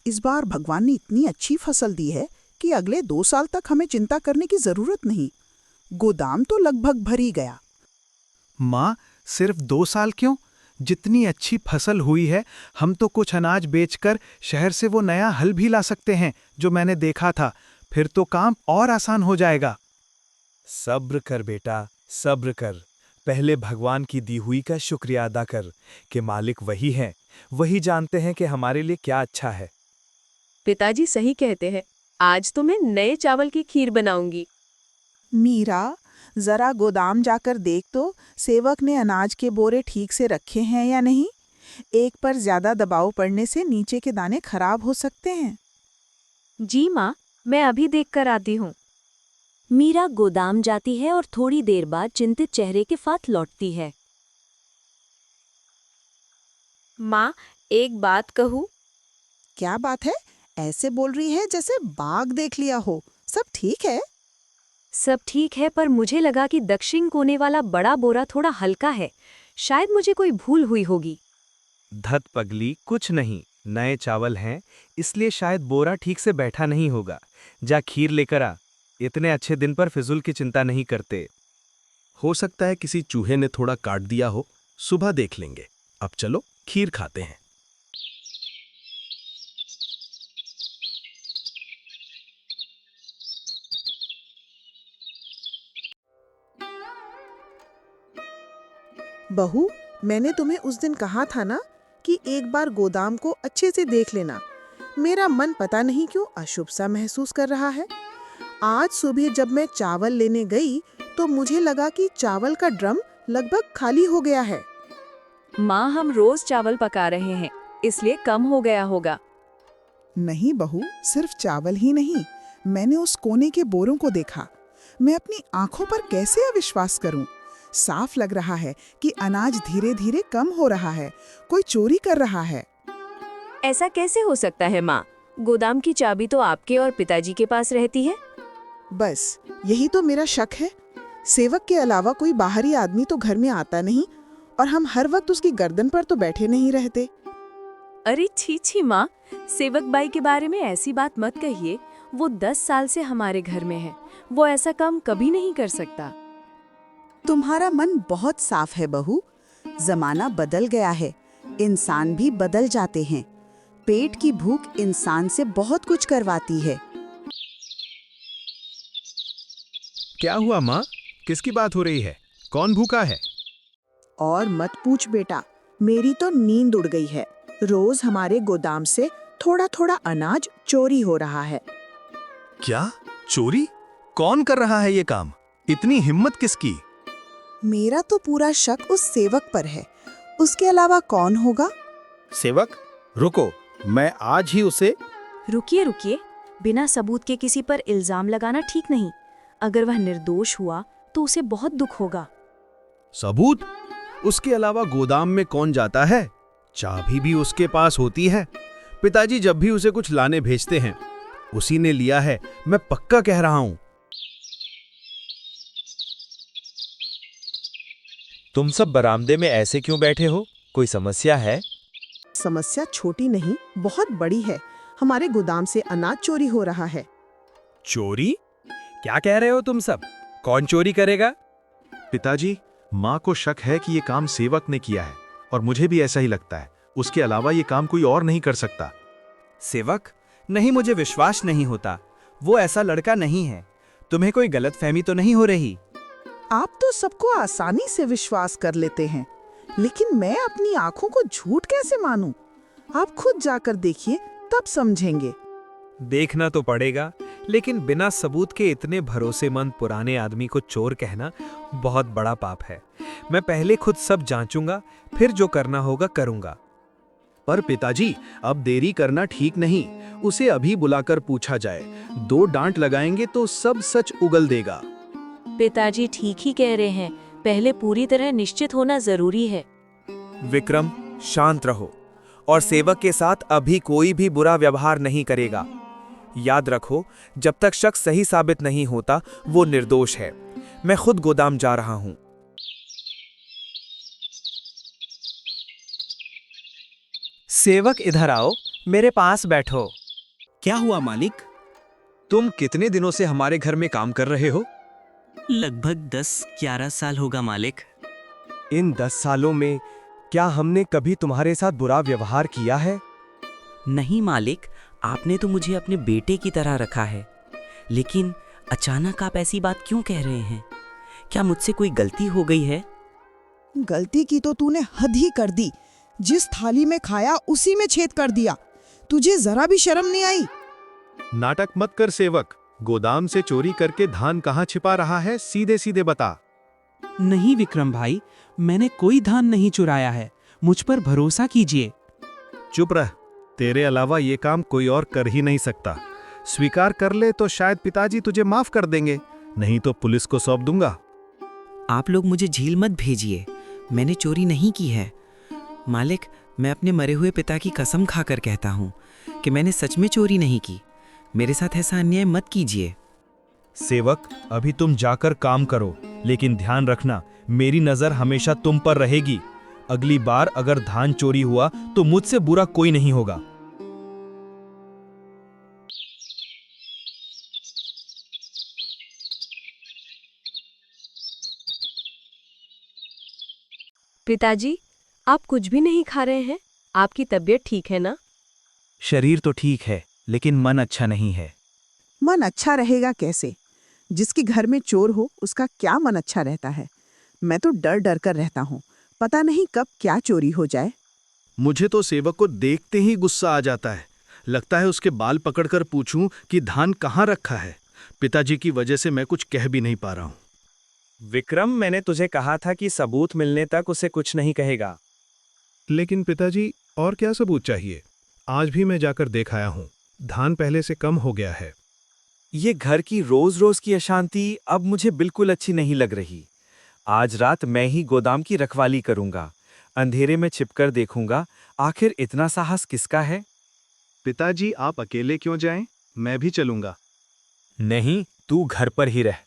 इस बार भगवान ने इतनी अच्छी फसल दी है कि अगले 2 साल तक हमें चिंता करने की जरूरत नहीं। गोदाम तो लगभग भर ही गया। माँ, सिर्फ 2 साल क्यों? जितनी अच्छी फसल हुई है, हम तो कुछ अनाज बेचकर शहर से वो नया हल भी ला सकते हैं जो मैंने देखा था। फिर तो काम और आसान हो जाएगा। सब्र कर बेटा, सब्र कर। पहले भगवान की दी हुई का शुक्रिया अदा कर कि मालिक वही हैं, वही जानते हैं कि हमारे लिए क्या अच्छा है। पिताजी सही कहते हैं। आज तो मैं नए चावल की खीर बनाऊंगी। मीरा, जरा गोदाम जाकर देख तो सेवक ने अनाज के बोरे ठीक से रखे हैं या नहीं। एक पर ज्यादा दबाव पड़ने से नीचे के दाने खराब हो सकते हैं। जी माँ, मैं अभी देख कर आती हूँ। मीरा गोदाम जाती है और थोड़ी देर बाद चिंतित चेहरे के साथ लौटती है। माँ, एक बात कहूँ? क्या बात है? ऐसे बोल रही है जैसे बाग देख लिया हो। सब ठीक है? सब ठीक है, पर मुझे लगा कि दक्षिण कोने वाला बड़ा बोरा थोड़ा हल्का है। शायद मुझे कोई भूल हुई होगी। धत पगली, कुछ नहीं, नए चावल हैं, इसलिए शायद बोरा ठीक से बैठा नहीं होगा। जा खीर लेकर आ। इतने अच्छे दिन पर फिजूल की चिंता नहीं करते। हो सकता है किसी चूहे ने थोड़ा काट दिया हो। सुबह देख लेंगे। अब चलो खीर खाते हैं। बहू, मैंने तुम्हें उस दिन कहा था ना कि एक बार गोदाम को अच्छे से देख लेना। मेरा मन पता नहीं क्यों अशुभ सा महसूस कर रहा है। आज सुबह जब मैं चावल लेने गई तो मुझे लगा कि चावल का ड्रम लगभग खाली हो गया है। माँ, हम रोज चावल पका रहे हैं, इसलिए कम हो गया होगा। नहीं बहू, सिर्फ चावल ही नहीं, मैंने उस कोने के बोरों को देखा। मैं अपनी आंखों पर कैसे अविश्वास करूं? साफ लग रहा है कि अनाज धीरे धीरे कम हो रहा है। कोई चोरी कर रहा है। ऐसा कैसे हो सकता है माँ? गोदाम की चाबी तो आपके और पिताजी के पास रहती है। बस यही तो मेरा शक है। सेवक के अलावा कोई बाहरी आदमी तो घर में आता नहीं और हम हर वक्त उसकी गर्दन पर तो बैठे नहीं रहते। अरे छी छी माँ, सेवक बाई के बारे में ऐसी बात मत कहिए। वो 10 साल से हमारे घर में है। वो ऐसा काम कभी नहीं कर सकता। तुम्हारा मन बहुत साफ है बहू। जमाना बदल गया है, इंसान भी बदल जाते हैं। पेट की भूख इंसान से बहुत कुछ करवाती है। क्या हुआ माँ? किसकी बात हो रही है? कौन भूखा है? और मत पूछ बेटा, मेरी तो नींद उड़ गई है। रोज हमारे गोदाम से थोड़ा थोड़ा अनाज चोरी हो रहा है। क्या चोरी? कौन कर रहा है ये काम? इतनी हिम्मत किसकी? मेरा तो पूरा शक उस सेवक पर है। उसके अलावा कौन होगा? सेवक, रुको, मैं आज ही उसे। रुकिए रुकिए, बिना सबूत के किसी पर इल्जाम लगाना ठीक नहीं। अगर वह निर्दोष हुआ तो उसे बहुत दुख होगा। सबूत? उसके अलावा गोदाम में कौन जाता है? चाबी भी उसके पास होती है। पिताजी जब भी उसे कुछ लाने भेजते हैं, उसी ने लिया है, मैं पक्का कह रहा हूं। तुम सब बरामदे में ऐसे क्यों बैठे हो? कोई समस्या है? समस्या छोटी नहीं, बहुत बड़ी है। हमारे गोदाम से अनाज चोरी हो रहा है। चोरी? क्या कह रहे हो तुम सब? कौन चोरी करेगा? पिताजी, माँ को शक है कि ये काम सेवक ने किया है और मुझे भी ऐसा ही लगता है। उसके अलावा ये काम कोई और नहीं कर सकता। सेवक? नहीं, मुझे विश्वास नहीं होता। वो ऐसा लड़का नहीं है। तुम्हें कोई गलतफहमी तो नहीं हो रही? आप तो सबको आसानी से विश्वास कर लेते हैं, लेकिन मैं अपनी आंखों को झूठ कैसे मानूं? आप खुद जाकर देखिए, तब समझेंगे। देखना तो पड़ेगा, लेकिन बिना सबूत के इतने भरोसेमंद पुराने आदमी को चोर कहना बहुत बड़ा पाप है। मैं पहले खुद सब जांचूंगा, फिर जो करना होगा करूंगा। पर पिताजी, अब देरी करना ठीक नहीं। उसे अभी बुलाकर पूछा जाए। 2 डांट लगाएंगे तो सब सच उगल देगा। पिताजी ठीक ही कह रहे हैं। पहले पूरी तरह निश्चित होना जरूरी है। विक्रम, शांत रहो और सेवक के साथ अभी कोई भी बुरा व्यवहार नहीं करेगा। याद रखो, जब तक शख्स सही साबित नहीं होता, वो निर्दोष है। मैं खुद गोदाम जा रहा हूं। सेवक, इधर आओ। मेरे पास बैठो। क्या हुआ मालिक? तुम कितने दिनों से हमारे घर में काम कर रहे हो? लगभग 10-11 साल होगा मालिक। इन 10 सालों में क्या हमने कभी तुम्हारे साथ बुरा व्यवहार किया है? नहीं मालिक, आपने तो मुझे अपने बेटे की तरह रखा है। लेकिन अचानक आप ऐसी बात क्यों कह रहे हैं? क्या मुझसे कोई गलती हो गई है? गलती की तो तूने हद ही कर दी। जिस थाली में खाया उसी में छेद कर दिया। तुझे जरा भी शर्म नहीं आई? नाटक मत कर सेवक। गोदाम से चोरी करके धान कहाँ छिपा रहा है, सीधे सीधे बता। नहीं विक्रम भाई, मैंने कोई धान नहीं चुराया है। मुझ पर भरोसा कीजिए। चुप रह, तेरे अलावा ये काम कोई और कर ही नहीं सकता। स्वीकार कर ले तो शायद पिताजी तुझे माफ कर देंगे, नहीं तो पुलिस को सौंप दूंगा। आप लोग मुझे झील मत भेजिए, मैंने चोरी नहीं की है। मालिक, मैं अपने मरे हुए पिता की कसम खाकर कहता हूँ कि मैंने सच में चोरी नहीं की। मेरे साथ ऐसा अन्याय मत कीजिए। सेवक, अभी तुम जाकर काम करो, लेकिन ध्यान रखना मेरी नजर हमेशा तुम पर रहेगी। अगली बार अगर धान चोरी हुआ तो मुझसे बुरा कोई नहीं होगा। पिताजी, आप कुछ भी नहीं खा रहे हैं? आपकी तबीयत ठीक है ना? शरीर तो ठीक है, लेकिन मन अच्छा नहीं है। मन अच्छा रहेगा कैसे? जिसके घर में चोर हो उसका क्या मन अच्छा रहता है? मैं तो डर डर कर रहता हूँ, पता नहीं कब क्या चोरी हो जाए। मुझे तो सेवक को देखते ही गुस्सा आ जाता है। लगता है उसके बाल पकड़कर पूछूं कि धान कहाँ रखा है। पिताजी की वजह से मैं कुछ कह भी नहीं पा रहा हूँ। विक्रम, मैंने तुझे कहा था कि सबूत मिलने तक उसे कुछ नहीं कहेगा। लेकिन पिताजी, और क्या सबूत चाहिए? आज भी मैं जाकर देख आया हूँ, धान पहले से कम हो गया है। ये घर की रोज रोज की अशांति अब मुझे बिल्कुल अच्छी नहीं लग रही। आज रात मैं ही गोदाम की रखवाली करूंगा। अंधेरे में छिपकर देखूंगा आखिर इतना साहस किसका है। पिताजी, आप अकेले क्यों जाएं? मैं भी चलूंगा। नहीं, तू घर पर ही रह।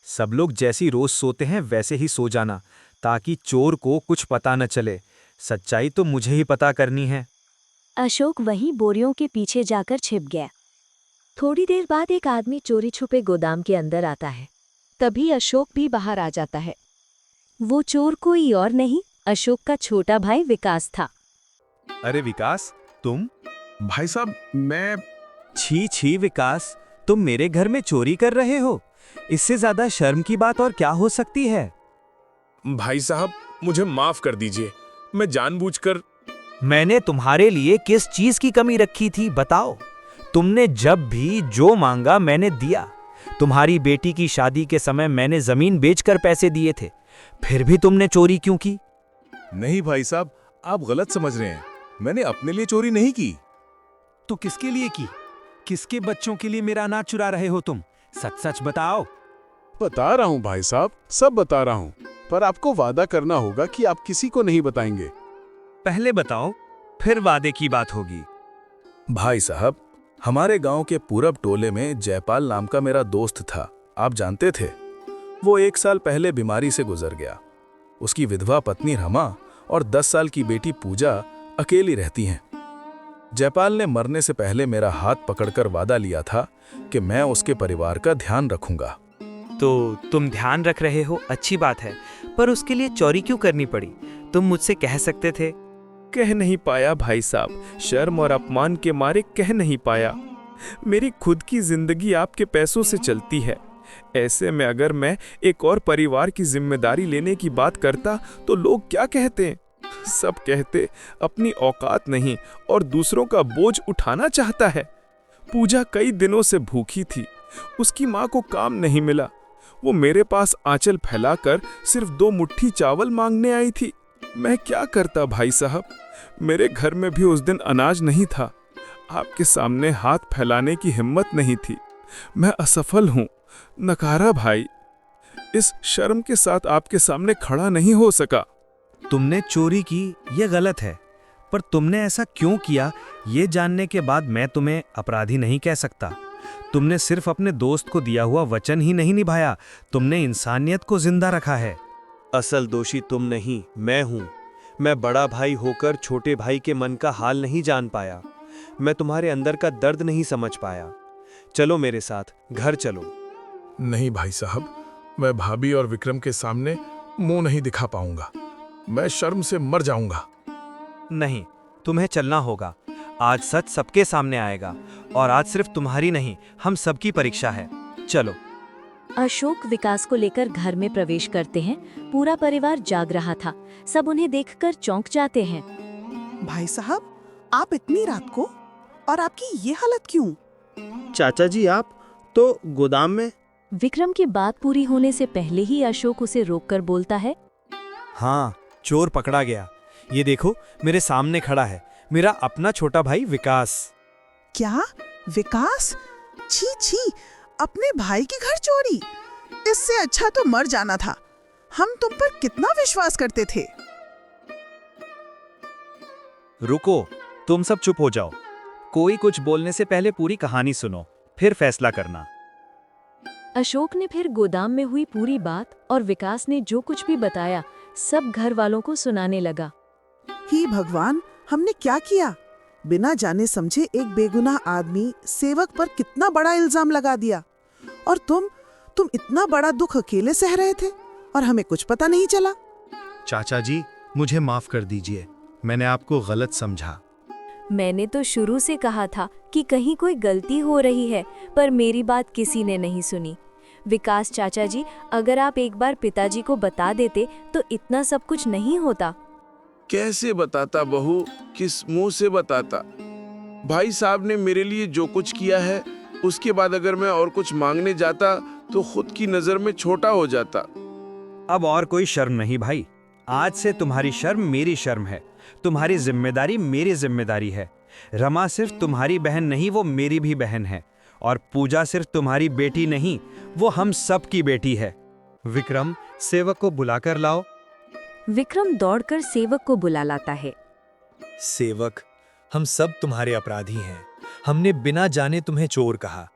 सब लोग जैसी रोज सोते हैं वैसे ही सो जाना, ताकि चोर को कुछ पता न चले। सच्चाई तो मुझे ही पता करनी है। अशोक वहीं बोरियों के पीछे जाकर छिप गया। थोड़ी देर बाद एक आदमी चोरी छुपे गोदाम के अंदर आता है। तभी अशोक भी बाहर आ जाता है। वो चोर कोई और नहीं, अशोक का छोटा भाई विकास था। अरे विकास, तुम? भाई साहब, मैं छी छी विकास, तुम मेरे घर में चोरी कर रहे हो? इससे ज्यादा शर्म की बात और क्या हो सकती है? भाई साहब, मुझे माफ कर दीजिए। मैं जानबूझकर। मैंने तुम्हारे लिए किस चीज की कमी रखी थी, बताओ? तुमने जब भी जो मांगा मैंने दिया। तुम्हारी बेटी की शादी के समय मैंने जमीन बेचकर पैसे दिए थे, फिर भी तुमने चोरी क्यों की? नहीं भाई साहब, आप गलत समझ रहे हैं। मैंने अपने लिए चोरी नहीं की। तो किसके लिए की? किसके बच्चों के लिए मेरा अनाज चुरा रहे हो तुम? सच सच बताओ। बता रहा हूँ भाई साहब, सब बता रहा हूँ, पर आपको वादा करना होगा कि आप किसी को नहीं बताएंगे। पहले बताओ, फिर वादे की बात होगी। भाई साहब, हमारे गांव के पूरब टोले में जयपाल नाम का मेरा दोस्त था, आप जानते थे। वो 1 साल पहले बीमारी से गुजर गया। उसकी विधवा पत्नी रमा और 10 साल की बेटी पूजा अकेली रहती हैं। जयपाल ने मरने से पहले मेरा हाथ पकड़कर वादा लिया था कि मैं उसके परिवार का ध्यान रखूंगा। तो तुम ध्यान रख रहे हो, अच्छी बात है, पर उसके लिए चोरी क्यों करनी पड़ी? तुम मुझसे कह सकते थे। कह नहीं पाया भाई साहब, शर्म और अपमान के मारे कह नहीं पाया। मेरी खुद की जिंदगी आपके पैसों से चलती है। ऐसे में अगर मैं एक और परिवार की जिम्मेदारी लेने की बात करता तो लोग क्या कहते? सब कहते अपनी औकात नहीं और दूसरों का बोझ उठाना चाहता है। पूजा कई दिनों से भूखी थी, उसकी माँ को काम नहीं मिला। वो मेरे पास आंचल फैलाकर सिर्फ 2 मुट्ठी चावल मांगने आई थी। मैं क्या करता भाई साहब? मेरे घर में भी उस दिन अनाज नहीं था। आपके सामने हाथ फैलाने की हिम्मत नहीं थी। मैं असफल हूँ, नकारा भाई। इस शर्म के साथ आपके सामने खड़ा नहीं हो सका। तुमने चोरी की, यह गलत है, पर तुमने ऐसा क्यों किया ये जानने के बाद मैं तुम्हें अपराधी नहीं कह सकता। तुमने सिर्फ अपने दोस्त को दिया हुआ वचन ही नहीं निभाया, तुमने इंसानियत को जिंदा रखा है। असल दोषी तुम नहीं, मैं हूं। मैं बड़ा भाई होकर छोटे भाई के मन का हाल नहीं जान पाया। मैं तुम्हारे अंदर का दर्द नहीं समझ पाया। चलो मेरे साथ, घर चलो। नहीं भाई साहब, मैं भाभी और विक्रम के सामने मुंह नहीं दिखा पाऊंगा। मैं शर्म से मर जाऊंगा। नहीं, तुम्हें चलना होगा। आज सच सबके सामने आएगा और आज सिर्फ तुम्हारी नहीं, हम सबकी परीक्षा है। चलो। अशोक विकास को लेकर घर में प्रवेश करते हैं। पूरा परिवार जाग रहा था। सब उन्हें देखकर चौंक जाते हैं। भाई साहब, आप इतनी रात को, और आपकी ये हालत क्यों? चाचा जी, आप तो गोदाम में। विक्रम की बात पूरी होने से पहले ही अशोक उसे रोककर बोलता है, हाँ, चोर पकड़ा गया। ये देखो, मेरे सामने खड़ा है मेरा अपना छोटा भाई विकास। क्या? विकास? छी छी, अपने भाई की घर चोरी? इससे अच्छा तो मर जाना था। हम तुम पर कितना विश्वास करते थे। रुको, तुम सब चुप हो जाओ। कोई कुछ बोलने से पहले पूरी कहानी सुनो, फिर फैसला करना। अशोक ने फिर गोदाम में हुई पूरी बात और विकास ने जो कुछ भी बताया सब घर वालों को सुनाने लगा। ही भगवान, हमने क्या किया? बिना जाने समझे एक बेगुनाह आदमी सेवक पर कितना बड़ा इल्जाम लगा दिया। और तुम इतना बड़ा दुख अकेले सह रहे थे और हमें कुछ पता नहीं चला। चाचा जी, मुझे माफ कर दीजिए, मैंने आपको गलत समझा। मैंने तो शुरू से कहा था कि कहीं कोई गलती हो रही है, पर मेरी बात किसी ने नहीं सुनी। विकास चाचा जी, अगर आप एक बार पिताजी को बता देते तो इतना सब कुछ नहीं होता। कैसे बताता बहू, किस मुंह से बताता? भाई साहब ने मेरे लिए जो कुछ किया है, उसके बाद अगर मैं और कुछ मांगने जाता तो खुद की नजर में छोटा हो जाता। अब और कोई शर्म नहीं भाई। आज से तुम्हारी शर्म मेरी शर्म है, तुम्हारी जिम्मेदारी मेरी जिम्मेदारी है। रमा सिर्फ तुम्हारी बहन नहीं, वो मेरी भी बहन है। और पूजा सिर्फ तुम्हारी बेटी नहीं, वो हम सब की बेटी है। विक्रम, सेवक को बुलाकर लाओ। विक्रम दौड़कर सेवक को बुला लाता है। सेवक, हम सब तुम्हारे अपराधी हैं। हमने बिना जाने तुम्हें चोर कहा,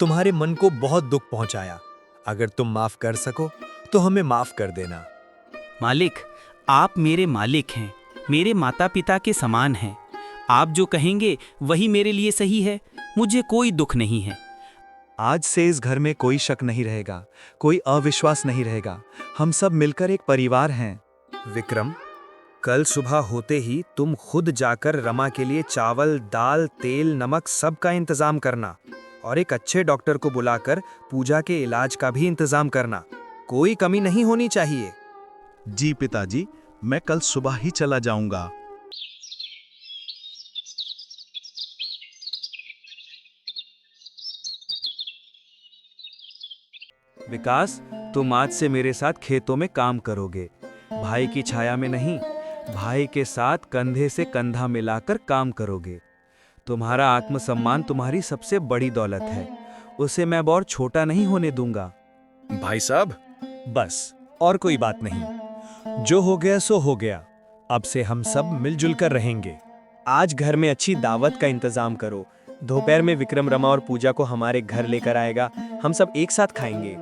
तुम्हारे मन को बहुत दुख पहुंचाया। अगर तुम माफ कर सको तो हमें माफ कर देना। मालिक, आप मेरे मालिक हैं, मेरे माता पिता के समान हैं। आप जो कहेंगे वही मेरे लिए सही है, मुझे कोई दुख नहीं है। आज से इस घर में कोई शक नहीं रहेगा, कोई अविश्वास नहीं रहेगा। हम सब मिलकर एक परिवार हैं। विक्रम, कल सुबह होते ही तुम खुद जाकर रमा के लिए चावल, दाल, तेल, नमक सब का इंतजाम करना और एक अच्छे डॉक्टर को बुलाकर पूजा के इलाज का भी इंतजाम करना। कोई कमी नहीं होनी चाहिए। जी पिताजी, मैं कल सुबह ही चला जाऊंगा। विकास, तुम आज से मेरे साथ खेतों में काम करोगे। भाई की छाया में नहीं, भाई के साथ कंधे से कंधा मिलाकर काम करोगे। तुम्हारा आत्मसम्मान तुम्हारी सबसे बड़ी दौलत है, उसे मैं और छोटा नहीं होने दूंगा। भाई साहब, बस, और कोई बात नहीं। जो हो गया सो हो गया। अब से हम सब मिलजुल कर रहेंगे। आज घर में अच्छी दावत का इंतजाम करो। दोपहर में विक्रम, रमा और पूजा को हमारे घर लेकर आएगा। हम सब एक साथ खाएंगे।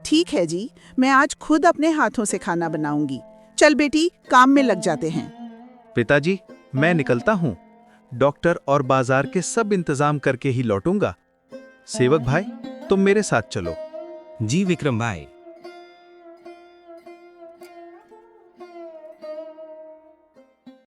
ठीक है जी, मैं आज खुद अपने हाथों से खाना बनाऊंगी। चल बेटी, काम में लग जाते हैं। पिताजी, मैं निकलता हूँ। डॉक्टर और बाजार के सब इंतजाम करके ही लौटूंगा। सेवक भाई, तुम मेरे साथ चलो। जी विक्रम भाई।